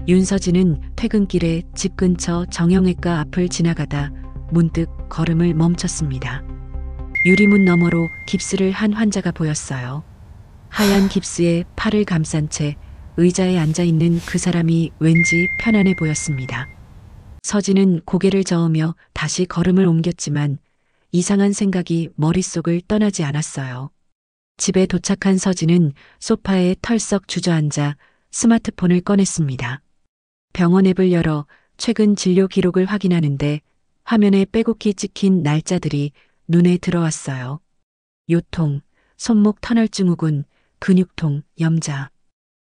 윤서진은 퇴근길에 집 근처 정형외과 앞을 지나가다 문득 걸음을 멈췄습니다. 유리문 너머로 깁스를 한 환자가 보였어요. 하얀 깁스에 팔을 감싼 채 의자에 앉아 있는 그 사람이 왠지 편안해 보였습니다. 서진은 고개를 저으며 다시 걸음을 옮겼지만 이상한 생각이 머릿속을 떠나지 않았어요. 집에 도착한 서진은 소파에 털썩 주저앉아 스마트폰을 꺼냈습니다. 병원 앱을 열어 최근 진료 기록을 확인하는데 화면에 빼곡히 찍힌 날짜들이 눈에 들어왔어요. 요통, 손목 터널 증후군, 근육통, 염자.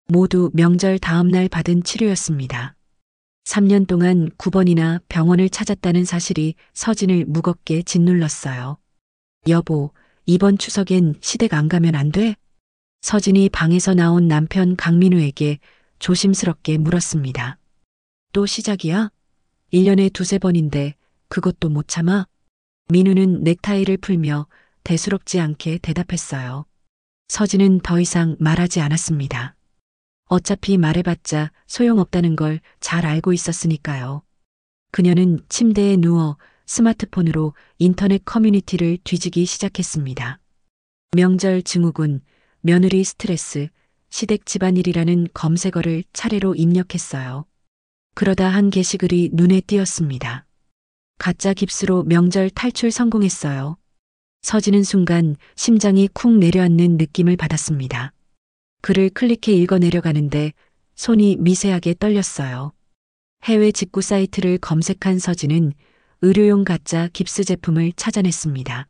모두 명절 다음 날 받은 치료였습니다. 3년 동안 9번이나 병원을 찾았다는 사실이 서진을 무겁게 짓눌렀어요. 여보, 이번 추석엔 시댁 안 가면 안 돼? 서진이 방에서 나온 남편 강민우에게 조심스럽게 물었습니다. 또 시작이야? 1년에 두세 번인데 그것도 못 참아? 민우는 넥타이를 풀며 대수롭지 않게 대답했어요. 서진은 더 이상 말하지 않았습니다. 어차피 말해봤자 소용없다는 걸 잘 알고 있었으니까요. 그녀는 침대에 누워 스마트폰으로 인터넷 커뮤니티를 뒤지기 시작했습니다. 명절 증후군, 며느리 스트레스, 시댁 집안일이라는 검색어를 차례로 입력했어요. 그러다 한 게시글이 눈에 띄었습니다. 가짜 깁스로 명절 탈출 성공했어요. 서지는 순간 심장이 쿵 내려앉는 느낌을 받았습니다. 글을 클릭해 읽어내려가는데 손이 미세하게 떨렸어요. 해외 직구 사이트를 검색한 서진은 의료용 가짜 깁스 제품을 찾아냈습니다.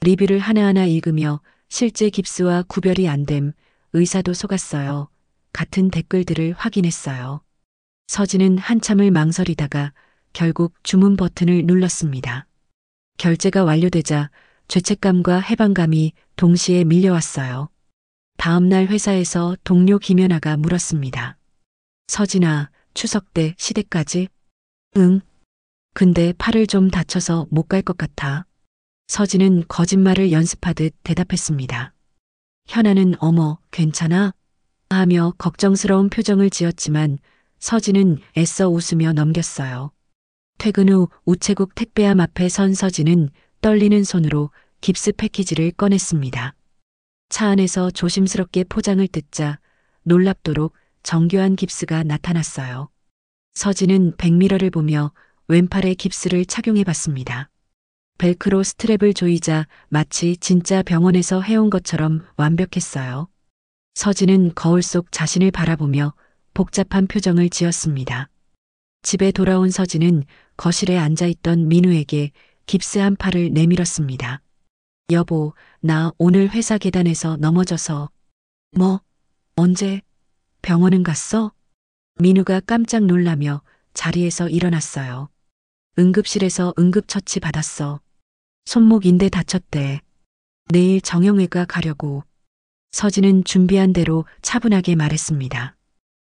리뷰를 하나하나 읽으며 실제 깁스와 구별이 안 됨, 의사도 속았어요. 같은 댓글들을 확인했어요. 서진은 한참을 망설이다가 결국 주문 버튼을 눌렀습니다. 결제가 완료되자 죄책감과 해방감이 동시에 밀려왔어요. 다음 날 회사에서 동료 김연아가 물었습니다. 서진아, 추석 때 시댁까지? 응. 근데 팔을 좀 다쳐서 못 갈 것 같아. 서진은 거짓말을 연습하듯 대답했습니다. 현아는 어머, 괜찮아? 하며 걱정스러운 표정을 지었지만 서진은 애써 웃으며 넘겼어요. 퇴근 후 우체국 택배함 앞에 선 서진은 떨리는 손으로 깁스 패키지를 꺼냈습니다. 차 안에서 조심스럽게 포장을 뜯자 놀랍도록 정교한 깁스가 나타났어요. 서진은 백미러를 보며 왼팔에 깁스를 착용해 봤습니다. 벨크로 스트랩을 조이자 마치 진짜 병원에서 해온 것처럼 완벽했어요. 서진은 거울 속 자신을 바라보며 복잡한 표정을 지었습니다. 집에 돌아온 서진은 거실에 앉아있던 민우에게 깁스한 팔을 내밀었습니다. 여보, 나 오늘 회사 계단에서 넘어져서. 뭐? 언제? 병원은 갔어? 민우가 깜짝 놀라며 자리에서 일어났어요. 응급실에서 응급처치 받았어. 손목 인대 다쳤대. 내일 정형외과 가려고. 서진은 준비한 대로 차분하게 말했습니다.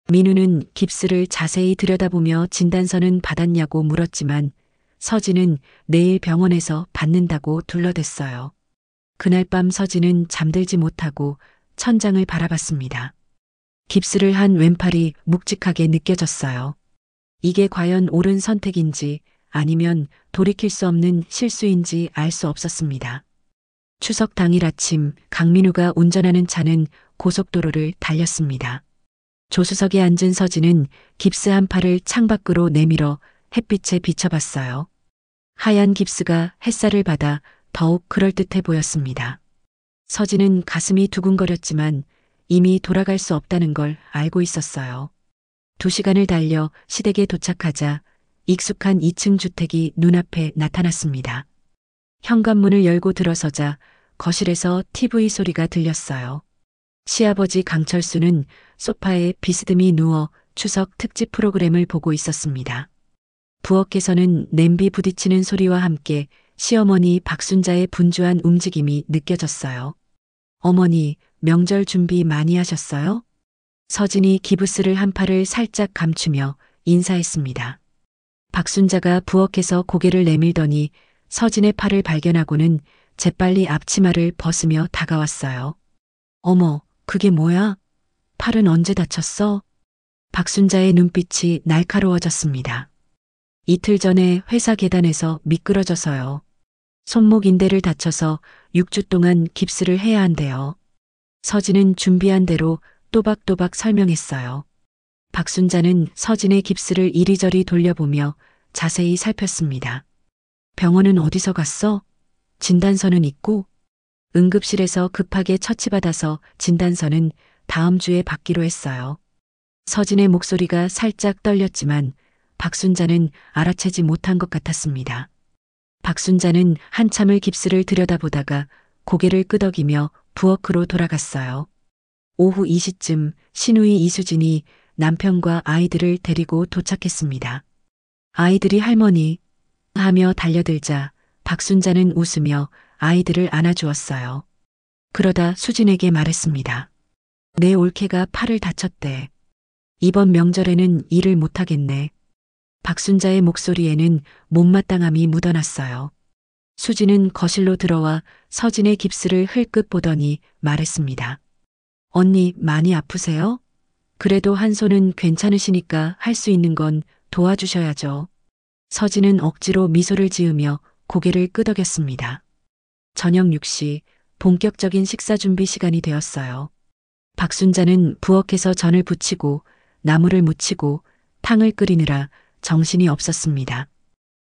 민우는 깁스를 자세히 들여다보며 진단서는 받았냐고 물었지만 서진은 내일 병원에서 받는다고 둘러댔어요. 그날 밤 서진은 잠들지 못하고 천장을 바라봤습니다. 깁스를 한 왼팔이 묵직하게 느껴졌어요. 이게 과연 옳은 선택인지 아니면 돌이킬 수 없는 실수인지 알 수 없었습니다. 추석 당일 아침 강민우가 운전하는 차는 고속도로를 달렸습니다. 조수석에 앉은 서진은 깁스 한 팔을 창밖으로 내밀어 햇빛에 비춰봤어요. 하얀 깁스가 햇살을 받아 더욱 그럴듯해 보였습니다. 서진은 가슴이 두근거렸지만 이미 돌아갈 수 없다는 걸 알고 있었어요. 2시간을 달려 시댁에 도착하자 익숙한 2층 주택이 눈앞에 나타났습니다. 현관문을 열고 들어서자 거실에서 TV 소리가 들렸어요. 시아버지 강철수는 소파에 비스듬히 누워 추석 특집 프로그램을 보고 있었습니다. 부엌에서는 냄비 부딪히는 소리와 함께 시어머니 박순자의 분주한 움직임이 느껴졌어요. 어머니, 명절 준비 많이 하셨어요? 서진이 기부스를 한 팔을 살짝 감추며 인사했습니다. 박순자가 부엌에서 고개를 내밀더니 서진의 팔을 발견하고는 재빨리 앞치마를 벗으며 다가왔어요. 어머, 그게 뭐야? 팔은 언제 다쳤어? 박순자의 눈빛이 날카로워졌습니다. 이틀 전에 회사 계단에서 미끄러져서요. 손목 인대를 다쳐서 6주 동안 깁스를 해야 한대요. 서진은 준비한 대로 또박또박 설명했어요. 박순자는 서진의 깁스를 이리저리 돌려보며 자세히 살폈습니다. 병원은 어디서 갔어? 진단서는 있고? 응급실에서 급하게 처치받아서 진단서는 다음 주에 받기로 했어요. 서진의 목소리가 살짝 떨렸지만 박순자는 알아채지 못한 것 같았습니다. 박순자는 한참을 깁스를 들여다보다가 고개를 끄덕이며 부엌으로 돌아갔어요. 오후 2시쯤 신우이 이수진이 남편과 아이들을 데리고 도착했습니다. 아이들이 할머니 하며 달려들자 박순자는 웃으며 아이들을 안아주었어요. 그러다 수진에게 말했습니다. 내 올케가 팔을 다쳤대. 이번 명절에는 일을 못하겠네. 박순자의 목소리에는 못마땅함이 묻어났어요. 수진은 거실로 들어와 서진의 깁스를 흘끗 보더니 말했습니다. 언니 많이 아프세요? 그래도 한 손은 괜찮으시니까 할 수 있는 건 도와주셔야죠. 서진은 억지로 미소를 지으며 고개를 끄덕였습니다. 저녁 6시 본격적인 식사 준비 시간이 되었어요. 박순자는 부엌에서 전을 부치고 나물을 무치고 탕을 끓이느라 정신이 없었습니다.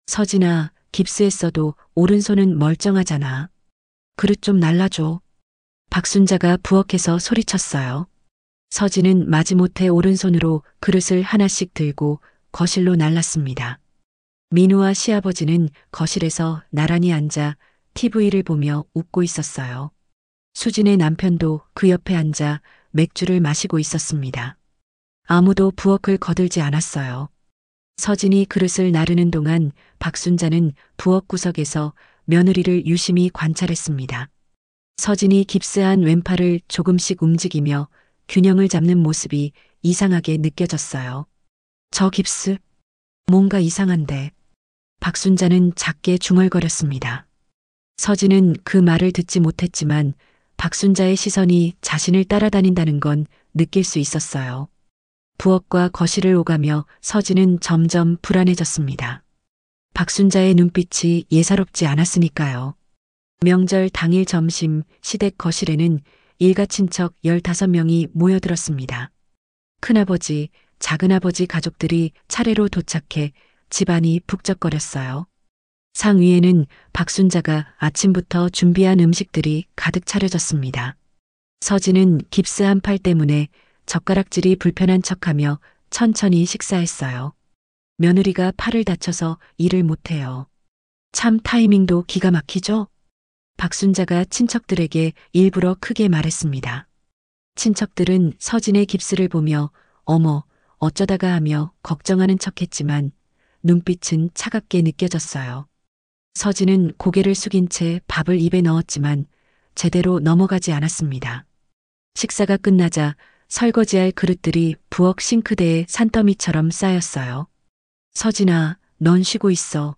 서진아, 깁스했어도 오른손은 멀쩡하잖아. 그릇 좀 날라줘. 박순자가 부엌에서 소리쳤어요. 서진은 마지못해 오른손으로 그릇을 하나씩 들고 거실로 날랐습니다. 민우와 시아버지는 거실에서 나란히 앉아 TV를 보며 웃고 있었어요. 수진의 남편도 그 옆에 앉아 맥주를 마시고 있었습니다. 아무도 부엌을 거들지 않았어요. 서진이 그릇을 나르는 동안 박순자는 부엌 구석에서 며느리를 유심히 관찰했습니다. 서진이 깁스한 왼팔을 조금씩 움직이며 균형을 잡는 모습이 이상하게 느껴졌어요. 저 깁스? 뭔가 이상한데. 박순자는 작게 중얼거렸습니다. 서진은 그 말을 듣지 못했지만 박순자의 시선이 자신을 따라다닌다는 건 느낄 수 있었어요. 부엌과 거실을 오가며 서진은 점점 불안해졌습니다. 박순자의 눈빛이 예사롭지 않았으니까요. 명절 당일 점심 시댁 거실에는 일가 친척 15명이 모여들었습니다. 큰아버지, 작은아버지 가족들이 차례로 도착해 집안이 북적거렸어요. 상 위에는 박순자가 아침부터 준비한 음식들이 가득 차려졌습니다. 서진은 깁스한 팔 때문에 젓가락질이 불편한 척하며 천천히 식사했어요. 며느리가 팔을 다쳐서 일을 못해요. 참 타이밍도 기가 막히죠? 박순자가 친척들에게 일부러 크게 말했습니다. 친척들은 서진의 깁스를 보며 어머, 어쩌다가 하며 걱정하는 척했지만 눈빛은 차갑게 느껴졌어요. 서진은 고개를 숙인 채 밥을 입에 넣었지만 제대로 넘어가지 않았습니다. 식사가 끝나자 설거지할 그릇들이 부엌 싱크대에 산더미처럼 쌓였어요. 서진아, 넌 쉬고 있어.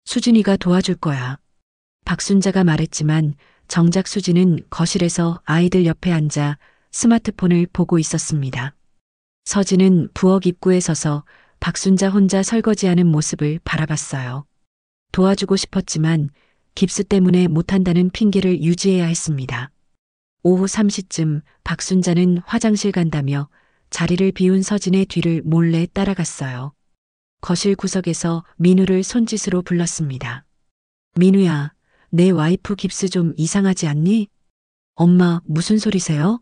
수진이가 도와줄 거야. 박순자가 말했지만 정작 수진은 거실에서 아이들 옆에 앉아 스마트폰을 보고 있었습니다. 서진은 부엌 입구에 서서 박순자 혼자 설거지하는 모습을 바라봤어요. 도와주고 싶었지만 깁스 때문에 못한다는 핑계를 유지해야 했습니다. 오후 3시쯤 박순자는 화장실 간다며 자리를 비운 서진의 뒤를 몰래 따라갔어요. 거실 구석에서 민우를 손짓으로 불렀습니다. 민우야, 내 와이프 깁스 좀 이상하지 않니? 엄마, 무슨 소리세요?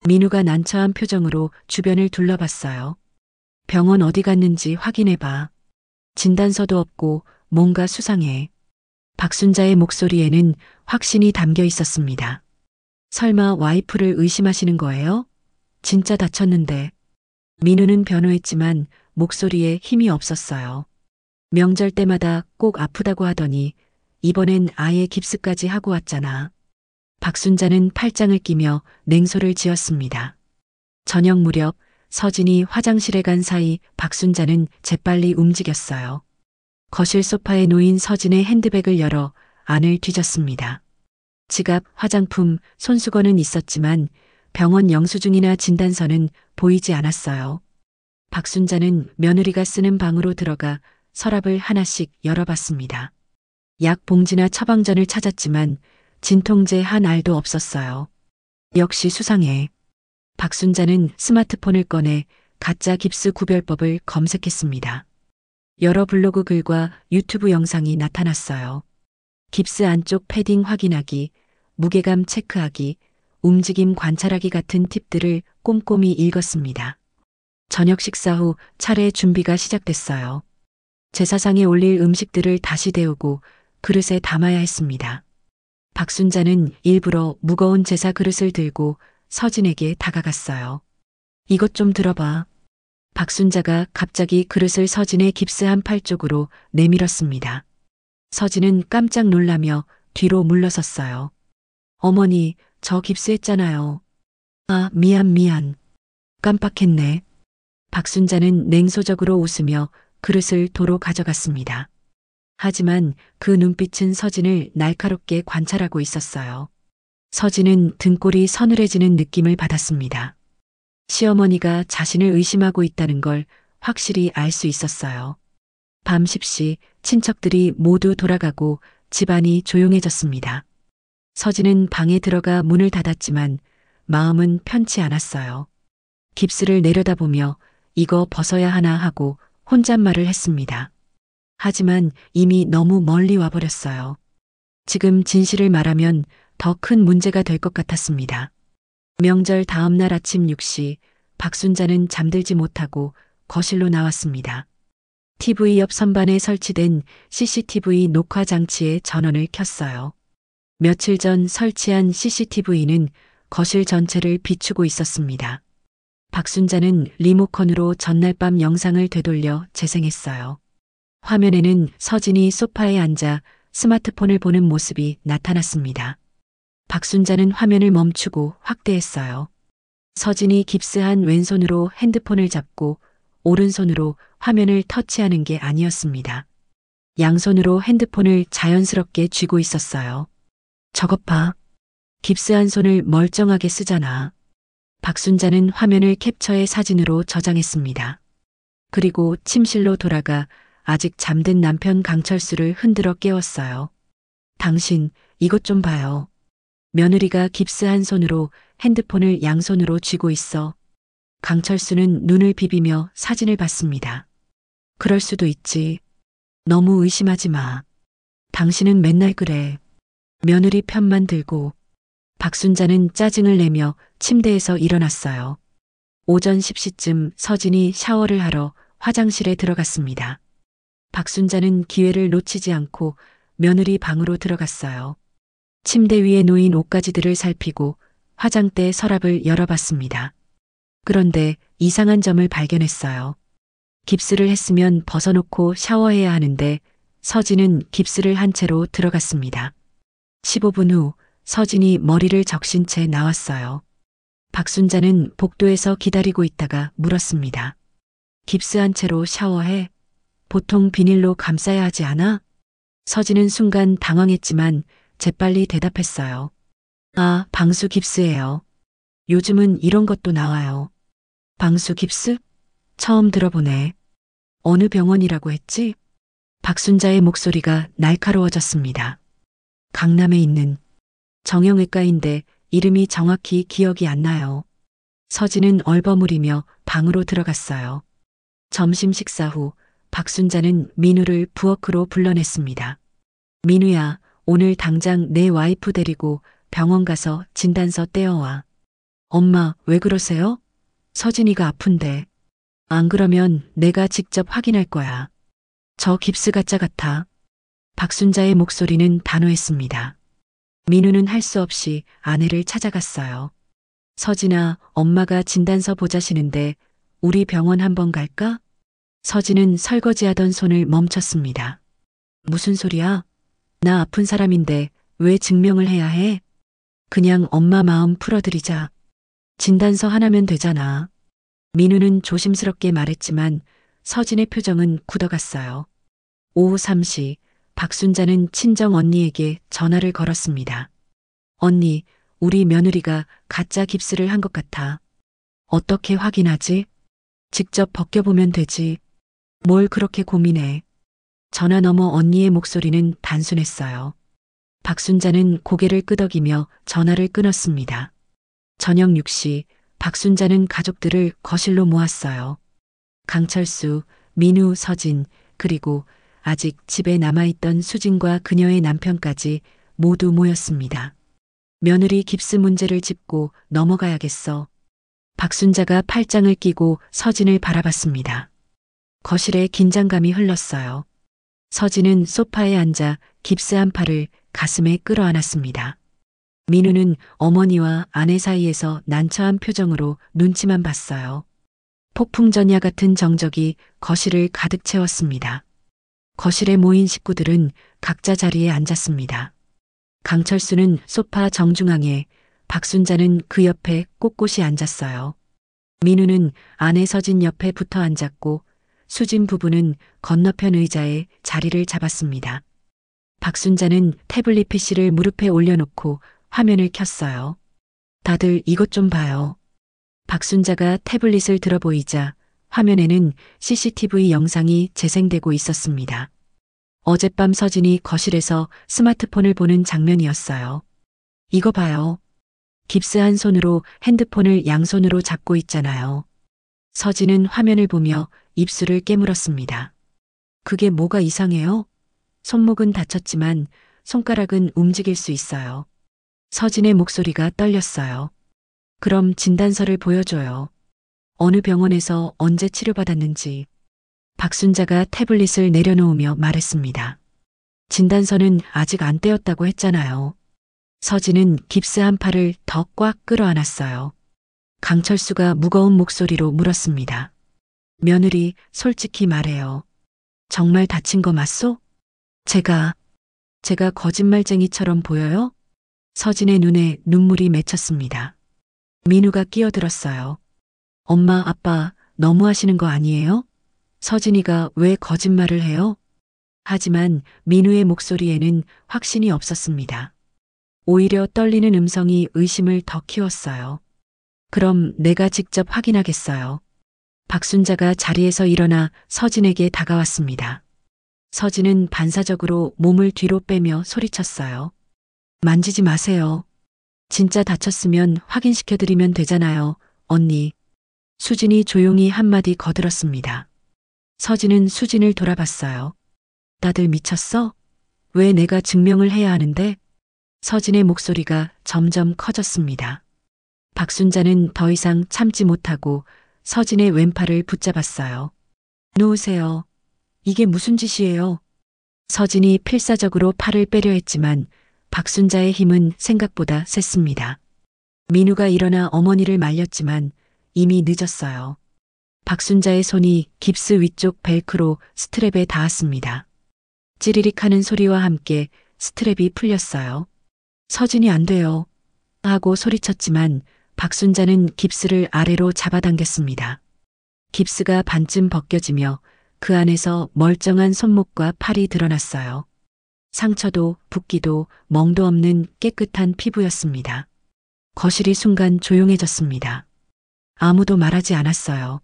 민우가 난처한 표정으로 주변을 둘러봤어요. 병원 어디 갔는지 확인해봐. 진단서도 없고 뭔가 수상해. 박순자의 목소리에는 확신이 담겨 있었습니다. 설마 와이프를 의심하시는 거예요? 진짜 다쳤는데. 민우는 변호했지만 목소리에 힘이 없었어요. 명절 때마다 꼭 아프다고 하더니 이번엔 아예 깁스까지 하고 왔잖아. 박순자는 팔짱을 끼며 냉소를 지었습니다. 저녁 무렵 서진이 화장실에 간 사이 박순자는 재빨리 움직였어요. 거실 소파에 놓인 서진의 핸드백을 열어 안을 뒤졌습니다. 지갑, 화장품, 손수건은 있었지만 병원 영수증이나 진단서는 보이지 않았어요. 박순자는 며느리가 쓰는 방으로 들어가 서랍을 하나씩 열어봤습니다. 약 봉지나 처방전을 찾았지만 진통제 한 알도 없었어요. 역시 수상해. 박순자는 스마트폰을 꺼내 가짜 깁스 구별법을 검색했습니다. 여러 블로그 글과 유튜브 영상이 나타났어요. 깁스 안쪽 패딩 확인하기, 무게감 체크하기, 움직임 관찰하기 같은 팁들을 꼼꼼히 읽었습니다. 저녁 식사 후 차례 준비가 시작됐어요. 제사상에 올릴 음식들을 다시 데우고 그릇에 담아야 했습니다. 박순자는 일부러 무거운 제사 그릇을 들고 서진에게 다가갔어요. 이것 좀 들어봐. 박순자가 갑자기 그릇을 서진의 깁스한 팔 쪽으로 내밀었습니다. 서진은 깜짝 놀라며 뒤로 물러섰어요. 어머니, 저 깁스했잖아요. 아, 미안. 깜빡했네. 박순자는 냉소적으로 웃으며 그릇을 도로 가져갔습니다. 하지만 그 눈빛은 서진을 날카롭게 관찰하고 있었어요. 서진은 등골이 서늘해지는 느낌을 받았습니다. 시어머니가 자신을 의심하고 있다는 걸 확실히 알 수 있었어요. 밤 10시 친척들이 모두 돌아가고 집안이 조용해졌습니다. 서진은 방에 들어가 문을 닫았지만 마음은 편치 않았어요. 깁스를 내려다보며 이거 벗어야 하나 하고 혼잣말을 했습니다. 하지만 이미 너무 멀리 와버렸어요. 지금 진실을 말하면 더 큰 문제가 될 것 같았습니다. 명절 다음 날 아침 6시 박순자는 잠들지 못하고 거실로 나왔습니다. TV 옆 선반에 설치된 CCTV 녹화 장치에 전원을 켰어요. 며칠 전 설치한 CCTV는 거실 전체를 비추고 있었습니다. 박순자는 리모컨으로 전날 밤 영상을 되돌려 재생했어요. 화면에는 서진이 소파에 앉아 스마트폰을 보는 모습이 나타났습니다. 박순자는 화면을 멈추고 확대했어요. 서진이 깁스한 왼손으로 핸드폰을 잡고 오른손으로 화면을 터치하는 게 아니었습니다. 양손으로 핸드폰을 자연스럽게 쥐고 있었어요. 저것 봐. 깁스한 손을 멀쩡하게 쓰잖아. 박순자는 화면을 캡처해 사진으로 저장했습니다. 그리고 침실로 돌아가 아직 잠든 남편 강철수를 흔들어 깨웠어요. 당신, 이것 좀 봐요. 며느리가 깁스한 손으로 핸드폰을 양손으로 쥐고 있어. 강철수는 눈을 비비며 사진을 봤습니다. 그럴 수도 있지. 너무 의심하지 마. 당신은 맨날 그래. 며느리 편만 들고. 박순자는 짜증을 내며 침대에서 일어났어요. 오전 10시쯤 서진이 샤워를 하러 화장실에 들어갔습니다. 박순자는 기회를 놓치지 않고 며느리 방으로 들어갔어요. 침대 위에 놓인 옷가지들을 살피고 화장대 서랍을 열어봤습니다. 그런데 이상한 점을 발견했어요. 깁스를 했으면 벗어놓고 샤워해야 하는데 서진은 깁스를 한 채로 들어갔습니다. 15분 후 서진이 머리를 적신 채 나왔어요. 박순자는 복도에서 기다리고 있다가 물었습니다. 깁스한 채로 샤워해? 보통 비닐로 감싸야 하지 않아? 서진은 순간 당황했지만 재빨리 대답했어요. 아, 방수 깁스예요. 요즘은 이런 것도 나와요. 방수 깁스? 처음 들어보네. 어느 병원이라고 했지? 박순자의 목소리가 날카로워졌습니다. 강남에 있는 정형외과인데 이름이 정확히 기억이 안 나요. 서진은 얼버무리며 방으로 들어갔어요. 점심 식사 후 박순자는 민우를 부엌으로 불러냈습니다. 민우야, 오늘 당장 내 와이프 데리고 병원 가서 진단서 떼어와. 엄마, 왜 그러세요? 서진이가 아픈데. 안 그러면 내가 직접 확인할 거야. 저 깁스 가짜 같아. 박순자의 목소리는 단호했습니다. 민우는 할 수 없이 아내를 찾아갔어요. 서진아, 엄마가 진단서 보자시는데 우리 병원 한번 갈까? 서진은 설거지하던 손을 멈췄습니다. 무슨 소리야? 나 아픈 사람인데 왜 증명을 해야 해? 그냥 엄마 마음 풀어드리자. 진단서 하나면 되잖아. 민우는 조심스럽게 말했지만 서진의 표정은 굳어갔어요. 오후 3시 박순자는 친정 언니에게 전화를 걸었습니다. 언니, 우리 며느리가 가짜 깁스를 한 것 같아. 어떻게 확인하지? 직접 벗겨보면 되지. 뭘 그렇게 고민해. 전화 너머 언니의 목소리는 단순했어요. 박순자는 고개를 끄덕이며 전화를 끊었습니다. 저녁 6시 박순자는 가족들을 거실로 모았어요. 강철수, 민우, 서진, 그리고 아직 집에 남아있던 수진과 그녀의 남편까지 모두 모였습니다. 며느리 깁스 문제를 짚고 넘어가야겠어. 박순자가 팔짱을 끼고 서진을 바라봤습니다. 거실에 긴장감이 흘렀어요. 서진은 소파에 앉아 깁스 한 팔을 가슴에 끌어안았습니다. 민우는 어머니와 아내 사이에서 난처한 표정으로 눈치만 봤어요. 폭풍전야 같은 정적이 거실을 가득 채웠습니다. 거실에 모인 식구들은 각자 자리에 앉았습니다. 강철수는 소파 정중앙에, 박순자는 그 옆에 꼿꼿이 앉았어요. 민우는 아내 서진 옆에 붙어 앉았고 수진 부부는 건너편 의자에 자리를 잡았습니다. 박순자는 태블릿 PC를 무릎에 올려놓고 화면을 켰어요. 다들 이것 좀 봐요. 박순자가 태블릿을 들어 보이자 화면에는 CCTV 영상이 재생되고 있었습니다. 어젯밤 서진이 거실에서 스마트폰을 보는 장면이었어요. 이거 봐요. 깁스한 손으로 핸드폰을 양손으로 잡고 있잖아요. 서진은 화면을 보며 입술을 깨물었습니다. 그게 뭐가 이상해요? 손목은 다쳤지만 손가락은 움직일 수 있어요. 서진의 목소리가 떨렸어요. 그럼 진단서를 보여줘요. 어느 병원에서 언제 치료받았는지. 박순자가 태블릿을 내려놓으며 말했습니다. 진단서는 아직 안 떼었다고 했잖아요. 서진은 깁스 한 팔을 더 꽉 끌어안았어요. 강철수가 무거운 목소리로 물었습니다. 며느리, 솔직히 말해요. 정말 다친 거 맞소? 제가 거짓말쟁이처럼 보여요? 서진의 눈에 눈물이 맺혔습니다. 민우가 끼어들었어요. 엄마, 아빠, 너무하시는 거 아니에요? 서진이가 왜 거짓말을 해요? 하지만 민우의 목소리에는 확신이 없었습니다. 오히려 떨리는 음성이 의심을 더 키웠어요. 그럼 내가 직접 확인하겠어요. 박순자가 자리에서 일어나 서진에게 다가왔습니다. 서진은 반사적으로 몸을 뒤로 빼며 소리쳤어요. 만지지 마세요. 진짜 다쳤으면 확인시켜드리면 되잖아요, 언니. 수진이 조용히 한마디 거들었습니다. 서진은 수진을 돌아봤어요. 다들 미쳤어? 왜 내가 증명을 해야 하는데? 서진의 목소리가 점점 커졌습니다. 박순자는 더 이상 참지 못하고 서진의 왼팔을 붙잡았어요. 놓으세요. 이게 무슨 짓이에요? 서진이 필사적으로 팔을 빼려 했지만 박순자의 힘은 생각보다 셌습니다. 민우가 일어나 어머니를 말렸지만 이미 늦었어요. 박순자의 손이 깁스 위쪽 벨크로 스트랩에 닿았습니다. 찌리릭 하는 소리와 함께 스트랩이 풀렸어요. 서진이 안 돼요. 하고 소리쳤지만 박순자는 깁스를 아래로 잡아당겼습니다. 깁스가 반쯤 벗겨지며 그 안에서 멀쩡한 손목과 팔이 드러났어요. 상처도 붓기도 멍도 없는 깨끗한 피부였습니다. 거실이 순간 조용해졌습니다. 아무도 말하지 않았어요.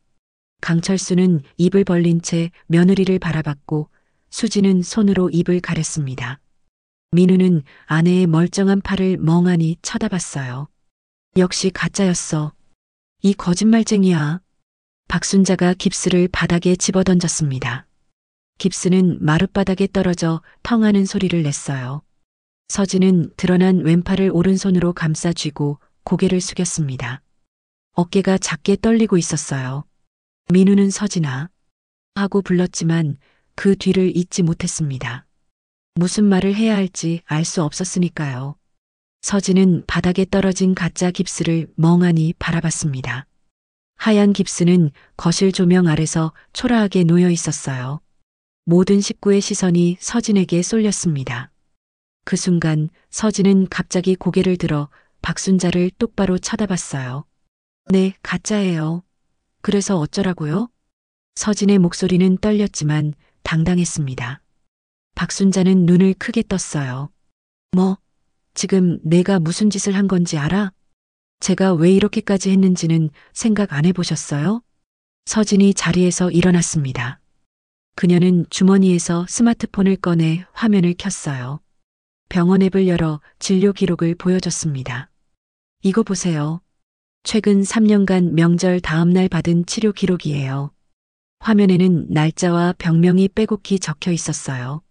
강철수는 입을 벌린 채 며느리를 바라봤고 수지는 손으로 입을 가렸습니다. 민우는 아내의 멀쩡한 팔을 멍하니 쳐다봤어요. 역시 가짜였어. 이 거짓말쟁이야. 박순자가 깁스를 바닥에 집어던졌습니다. 깁스는 마룻바닥에 떨어져 텅하는 소리를 냈어요. 서진은 드러난 왼팔을 오른손으로 감싸 쥐고 고개를 숙였습니다. 어깨가 작게 떨리고 있었어요. 민우는 서진아 하고 불렀지만 그 뒤를 잇지 못했습니다. 무슨 말을 해야 할지 알 수 없었으니까요. 서진은 바닥에 떨어진 가짜 깁스를 멍하니 바라봤습니다. 하얀 깁스는 거실 조명 아래서 초라하게 놓여 있었어요. 모든 식구의 시선이 서진에게 쏠렸습니다. 그 순간 서진은 갑자기 고개를 들어 박순자를 똑바로 쳐다봤어요. 네, 가짜예요. 그래서 어쩌라고요? 서진의 목소리는 떨렸지만 당당했습니다. 박순자는 눈을 크게 떴어요. 뭐, 지금 내가 무슨 짓을 한 건지 알아? 제가 왜 이렇게까지 했는지는 생각 안 해보셨어요? 서진이 자리에서 일어났습니다. 그녀는 주머니에서 스마트폰을 꺼내 화면을 켰어요. 병원 앱을 열어 진료 기록을 보여줬습니다. 이거 보세요. 최근 3년간 명절 다음 날 받은 치료 기록이에요. 화면에는 날짜와 병명이 빼곡히 적혀 있었어요.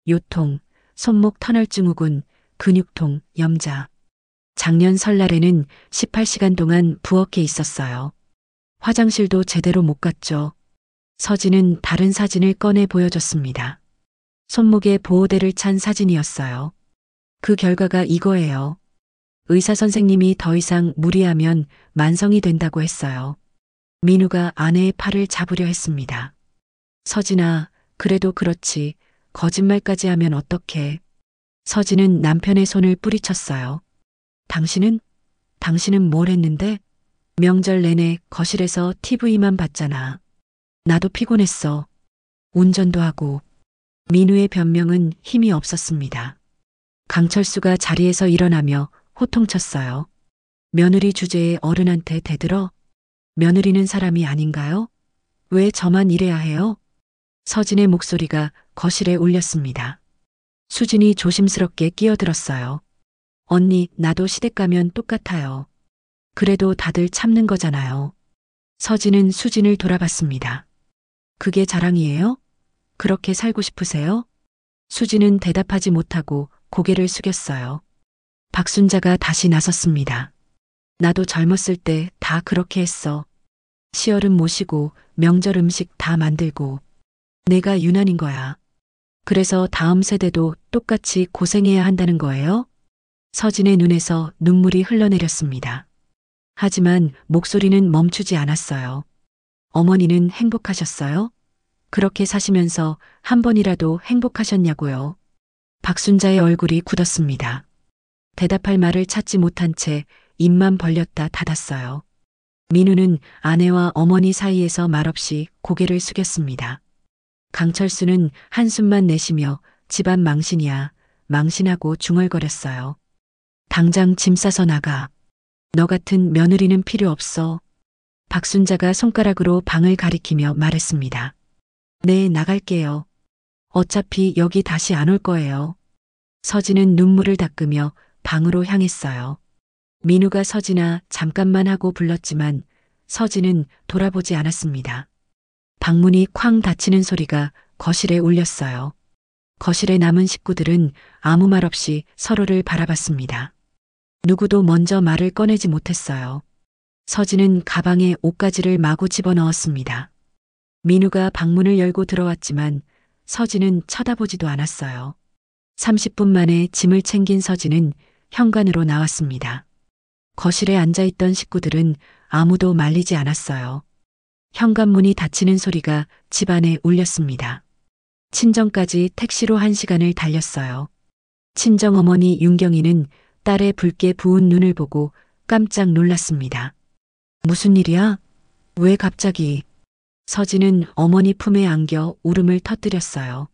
요통, 손목 터널 증후군, 근육통, 염자. 작년 설날에는 18시간 동안 부엌에 있었어요. 화장실도 제대로 못 갔죠. 서진은 다른 사진을 꺼내 보여줬습니다. 손목에 보호대를 찬 사진이었어요. 그 결과가 이거예요. 의사 선생님이 더 이상 무리하면 만성이 된다고 했어요. 민우가 아내의 팔을 잡으려 했습니다. 서진아, 그래도 그렇지. 거짓말까지 하면 어떡해. 서진은 남편의 손을 뿌리쳤어요. 당신은 뭘 했는데? 명절 내내 거실에서 TV만 봤잖아. 나도 피곤했어. 운전도 하고. 민우의 변명은 힘이 없었습니다. 강철수가 자리에서 일어나며 호통쳤어요. 며느리 주제에 어른한테 대들어? 며느리는 사람이 아닌가요? 왜 저만 이래야 해요? 서진의 목소리가 거실에 울렸습니다. 수진이 조심스럽게 끼어들었어요. 언니, 나도 시댁 가면 똑같아요. 그래도 다들 참는 거잖아요. 서진은 수진을 돌아봤습니다. 그게 자랑이에요? 그렇게 살고 싶으세요? 수진은 대답하지 못하고 고개를 숙였어요. 박순자가 다시 나섰습니다. 나도 젊었을 때 다 그렇게 했어. 시어른 모시고 명절 음식 다 만들고. 내가 유난인 거야. 그래서 다음 세대도 똑같이 고생해야 한다는 거예요? 서진의 눈에서 눈물이 흘러내렸습니다. 하지만 목소리는 멈추지 않았어요. 어머니는 행복하셨어요? 그렇게 사시면서 한 번이라도 행복하셨냐고요? 박순자의 얼굴이 굳었습니다. 대답할 말을 찾지 못한 채 입만 벌렸다 닫았어요. 민우는 아내와 어머니 사이에서 말없이 고개를 숙였습니다. 강철수는 한숨만 내쉬며 집안 망신이야, 망신하고 중얼거렸어요. 당장 짐 싸서 나가. 너 같은 며느리는 필요 없어. 박순자가 손가락으로 방을 가리키며 말했습니다. 네, 나갈게요. 어차피 여기 다시 안 올 거예요. 서진은 눈물을 닦으며 방으로 향했어요. 민우가 서진아 잠깐만 하고 불렀지만 서진은 돌아보지 않았습니다. 방문이 쾅 닫히는 소리가 거실에 울렸어요. 거실에 남은 식구들은 아무 말 없이 서로를 바라봤습니다. 누구도 먼저 말을 꺼내지 못했어요. 서진은 가방에 옷가지를 마구 집어넣었습니다. 민우가 방문을 열고 들어왔지만 서진은 쳐다보지도 않았어요. 30분 만에 짐을 챙긴 서진은 현관으로 나왔습니다. 거실에 앉아있던 식구들은 아무도 말리지 않았어요. 현관문이 닫히는 소리가 집안에 울렸습니다. 친정까지 택시로 1시간을 달렸어요. 친정어머니 윤경이는 딸의 붉게 부은 눈을 보고 깜짝 놀랐습니다. 무슨 일이야? 왜 갑자기? 서진은 어머니 품에 안겨 울음을 터뜨렸어요.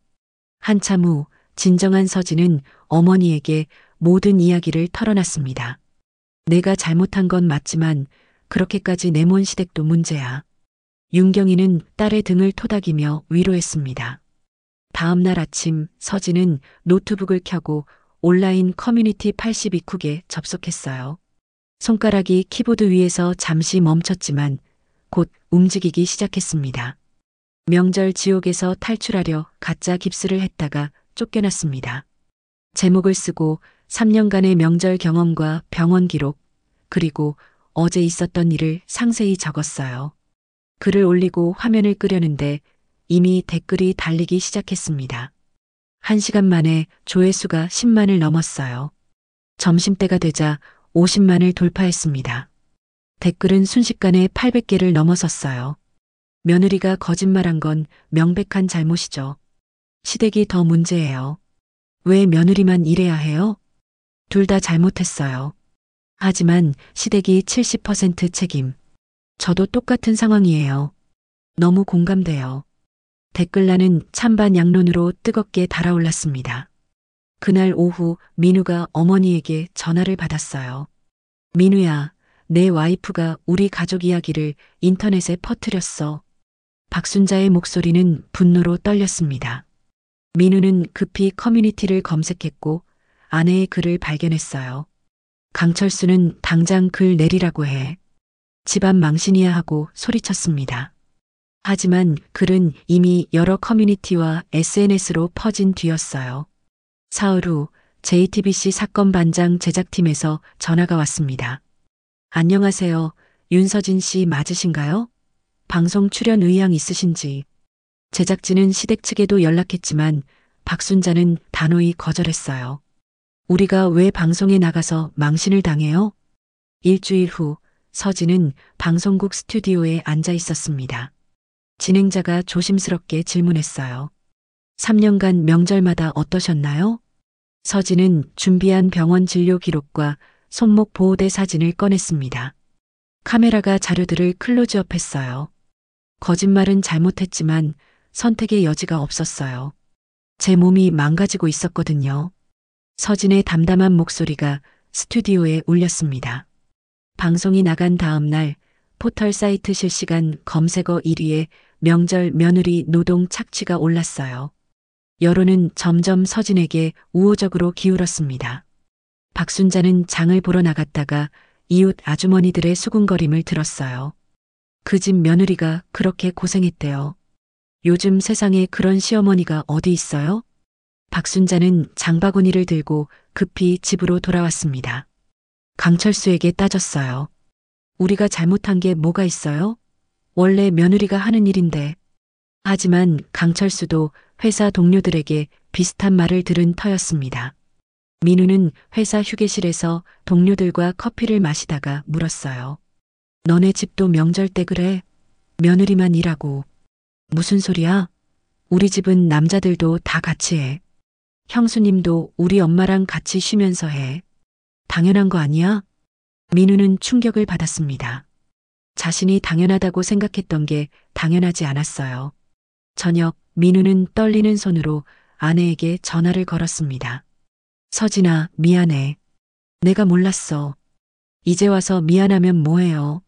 한참 후 진정한 서진은 어머니에게 모든 이야기를 털어놨습니다. 내가 잘못한 건 맞지만 그렇게까지 내몬 시댁도 문제야. 윤경이는 딸의 등을 토닥이며 위로했습니다. 다음 날 아침 서진은 노트북을 켜고 온라인 커뮤니티 82쿡에 접속했어요. 손가락이 키보드 위에서 잠시 멈췄지만 곧 움직이기 시작했습니다. 명절 지옥에서 탈출하려 가짜 깁스를 했다가 쫓겨났습니다. 제목을 쓰고 3년간의 명절 경험과 병원 기록, 그리고 어제 있었던 일을 상세히 적었어요. 글을 올리고 화면을 끄려는데 이미 댓글이 달리기 시작했습니다. 1시간 만에 조회수가 10만을 넘었어요. 점심때가 되자 50만을 돌파했습니다. 댓글은 순식간에 800개를 넘어섰어요. 며느리가 거짓말한 건 명백한 잘못이죠. 시댁이 더 문제예요. 왜 며느리만 이래야 해요? 둘 다 잘못했어요. 하지만 시댁이 70% 책임. 저도 똑같은 상황이에요. 너무 공감돼요. 댓글란은 찬반 양론으로 뜨겁게 달아올랐습니다. 그날 오후 민우가 어머니에게 전화를 받았어요. 민우야, 내 와이프가 우리 가족 이야기를 인터넷에 퍼뜨렸어. 박순자의 목소리는 분노로 떨렸습니다. 민우는 급히 커뮤니티를 검색했고 아내의 글을 발견했어요. 강철수는 당장 글 내리라고 해. 집안 망신이야 하고 소리쳤습니다. 하지만 글은 이미 여러 커뮤니티와 SNS로 퍼진 뒤였어요. 사흘 후 JTBC 사건 반장 제작팀에서 전화가 왔습니다. 안녕하세요. 윤서진 씨 맞으신가요? 방송 출연 의향 있으신지. 제작진은 시댁 측에도 연락했지만 박순자는 단호히 거절했어요. 우리가 왜 방송에 나가서 망신을 당해요? 일주일 후 서진은 방송국 스튜디오에 앉아 있었습니다. 진행자가 조심스럽게 질문했어요. 3년간 명절마다 어떠셨나요? 서진은 준비한 병원 진료 기록과 손목 보호대 사진을 꺼냈습니다. 카메라가 자료들을 클로즈업했어요. 거짓말은 잘못했지만 선택의 여지가 없었어요. 제 몸이 망가지고 있었거든요. 서진의 담담한 목소리가 스튜디오에 울렸습니다. 방송이 나간 다음 날 포털 사이트 실시간 검색어 1위에 명절 며느리 노동 착취가 올랐어요. 여론은 점점 서진에게 우호적으로 기울었습니다. 박순자는 장을 보러 나갔다가 이웃 아주머니들의 수군거림을 들었어요. 그 집 며느리가 그렇게 고생했대요. 요즘 세상에 그런 시어머니가 어디 있어요? 박순자는 장바구니를 들고 급히 집으로 돌아왔습니다. 강철수에게 따졌어요. 우리가 잘못한 게 뭐가 있어요? 원래 며느리가 하는 일인데. 하지만 강철수도 회사 동료들에게 비슷한 말을 들은 터였습니다. 민우는 회사 휴게실에서 동료들과 커피를 마시다가 물었어요. 너네 집도 명절 때 그래? 며느리만 일하고. 무슨 소리야? 우리 집은 남자들도 다 같이 해. 형수님도 우리 엄마랑 같이 쉬면서 해. 당연한 거 아니야? 민우는 충격을 받았습니다. 자신이 당연하다고 생각했던 게 당연하지 않았어요. 저녁 민우는 떨리는 손으로 아내에게 전화를 걸었습니다. 서진아, 미안해. 내가 몰랐어. 이제 와서 미안하면 뭐해요?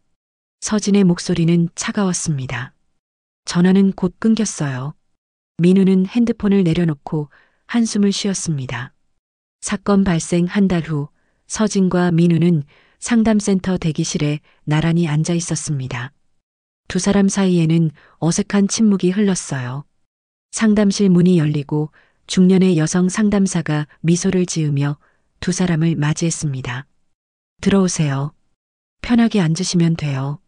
서진의 목소리는 차가웠습니다. 전화는 곧 끊겼어요. 민우는 핸드폰을 내려놓고 한숨을 쉬었습니다. 사건 발생 한 달 후 서진과 민우는 상담센터 대기실에 나란히 앉아 있었습니다. 두 사람 사이에는 어색한 침묵이 흘렀어요. 상담실 문이 열리고 중년의 여성 상담사가 미소를 지으며 두 사람을 맞이했습니다. 들어오세요. 편하게 앉으시면 돼요.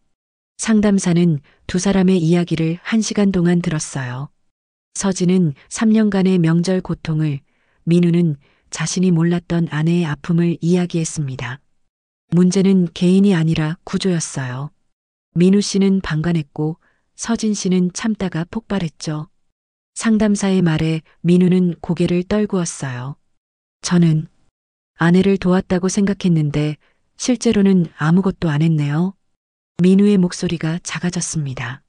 상담사는 두 사람의 이야기를 1시간 동안 들었어요. 서진은 3년간의 명절 고통을, 민우는 자신이 몰랐던 아내의 아픔을 이야기했습니다. 문제는 개인이 아니라 구조였어요. 민우 씨는 방관했고 서진 씨는 참다가 폭발했죠. 상담사의 말에 민우는 고개를 떨구었어요. 저는 아내를 도왔다고 생각했는데 실제로는 아무것도 안 했네요. 민우의 목소리가 작아졌습니다.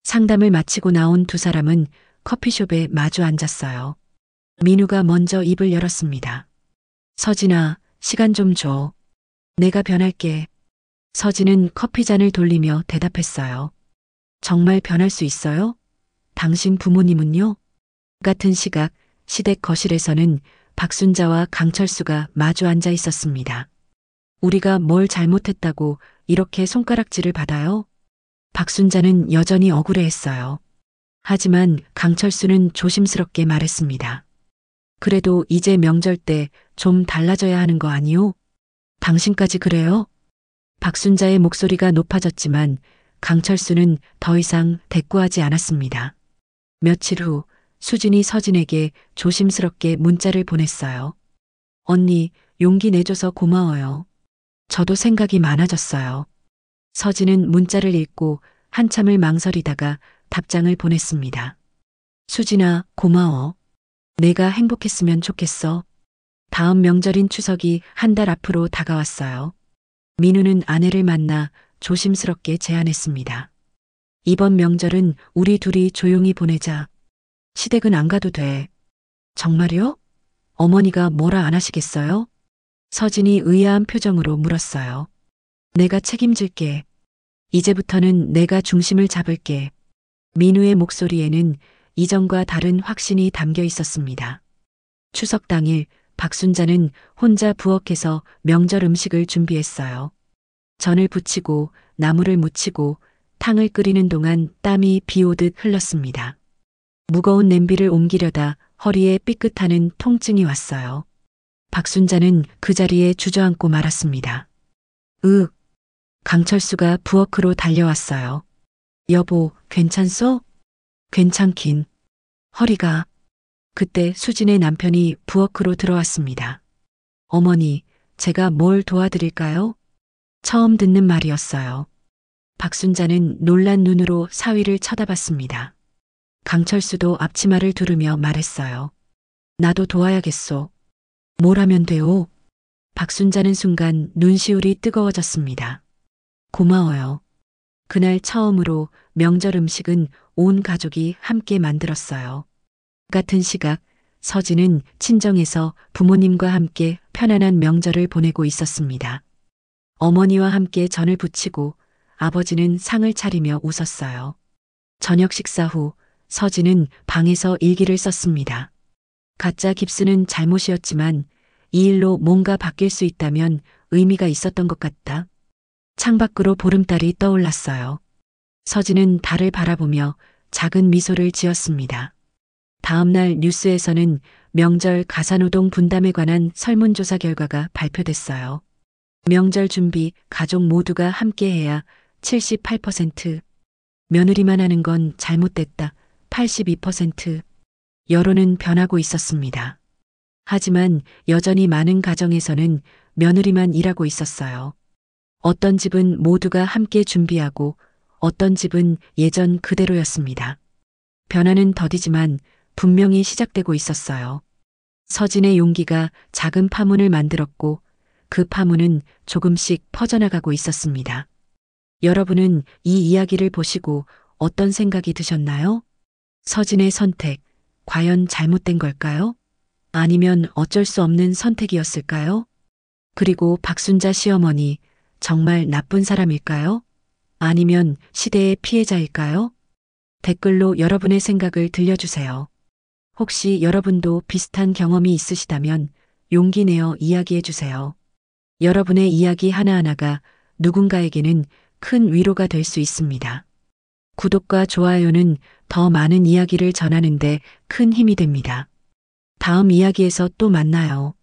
상담을 마치고 나온 두 사람은 커피숍에 마주 앉았어요. 민우가 먼저 입을 열었습니다. 서진아, 시간 좀 줘. 내가 변할게. 서진은 커피잔을 돌리며 대답했어요. 정말 변할 수 있어요? 당신 부모님은요? 같은 시각 시댁 거실에서는 박순자와 강철수가 마주 앉아 있었습니다. 우리가 뭘 잘못했다고 이렇게 손가락질을 받아요? 박순자는 여전히 억울해했어요. 하지만 강철수는 조심스럽게 말했습니다. 그래도 이제 명절 때 좀 달라져야 하는 거 아니오? 당신까지 그래요? 박순자의 목소리가 높아졌지만 강철수는 더 이상 대꾸하지 않았습니다. 며칠 후 수진이 서진에게 조심스럽게 문자를 보냈어요. 언니, 용기 내줘서 고마워요. 저도 생각이 많아졌어요. 서진은 문자를 읽고 한참을 망설이다가 답장을 보냈습니다. 수진아, 고마워. 내가 행복했으면 좋겠어. 다음 명절인 추석이 한 달 앞으로 다가왔어요. 민우는 아내를 만나 조심스럽게 제안했습니다. 이번 명절은 우리 둘이 조용히 보내자. 시댁은 안 가도 돼. 정말요? 어머니가 뭐라 안 하시겠어요? 서진이 의아한 표정으로 물었어요. 내가 책임질게. 이제부터는 내가 중심을 잡을게. 민우의 목소리에는 이전과 다른 확신이 담겨 있었습니다. 추석 당일 박순자는 혼자 부엌에서 명절 음식을 준비했어요. 전을 부치고 나물을 무치고 탕을 끓이는 동안 땀이 비 오듯 흘렀습니다. 무거운 냄비를 옮기려다 허리에 삐끗하는 통증이 왔어요. 박순자는 그 자리에 주저앉고 말았습니다. 강철수가 부엌으로 달려왔어요. 여보, 괜찮소? 괜찮긴. 허리가. 그때 수진의 남편이 부엌으로 들어왔습니다. 어머니, 제가 뭘 도와드릴까요? 처음 듣는 말이었어요. 박순자는 놀란 눈으로 사위를 쳐다봤습니다. 강철수도 앞치마를 두르며 말했어요. 나도 도와야겠소. 뭘 하면 돼요? 박순자는 순간 눈시울이 뜨거워졌습니다. 고마워요. 그날 처음으로 명절 음식은 온 가족이 함께 만들었어요. 같은 시각 서진은 친정에서 부모님과 함께 편안한 명절을 보내고 있었습니다. 어머니와 함께 전을 부치고 아버지는 상을 차리며 웃었어요. 저녁 식사 후 서진은 방에서 일기를 썼습니다. 가짜 깁스는 잘못이었지만 이 일로 뭔가 바뀔 수 있다면 의미가 있었던 것 같다. 창밖으로 보름달이 떠올랐어요. 서진은 달을 바라보며 작은 미소를 지었습니다. 다음 날 뉴스에서는 명절 가사노동 분담에 관한 설문조사 결과가 발표됐어요. 명절 준비 가족 모두가 함께해야 78%, 며느리만 하는 건 잘못됐다 82%. 여론은 변하고 있었습니다. 하지만 여전히 많은 가정에서는 며느리만 일하고 있었어요. 어떤 집은 모두가 함께 준비하고 어떤 집은 예전 그대로였습니다. 변화는 더디지만 분명히 시작되고 있었어요. 서진의 용기가 작은 파문을 만들었고 그 파문은 조금씩 퍼져나가고 있었습니다. 여러분은 이 이야기를 보시고 어떤 생각이 드셨나요? 서진의 선택, 과연 잘못된 걸까요? 아니면 어쩔 수 없는 선택이었을까요? 그리고 박순자 시어머니, 정말 나쁜 사람일까요? 아니면 시대의 피해자일까요? 댓글로 여러분의 생각을 들려주세요. 혹시 여러분도 비슷한 경험이 있으시다면 용기 내어 이야기해주세요. 여러분의 이야기 하나하나가 누군가에게는 큰 위로가 될 수 있습니다. 구독과 좋아요는 더 많은 이야기를 전하는데 큰 힘이 됩니다. 다음 이야기에서 또 만나요.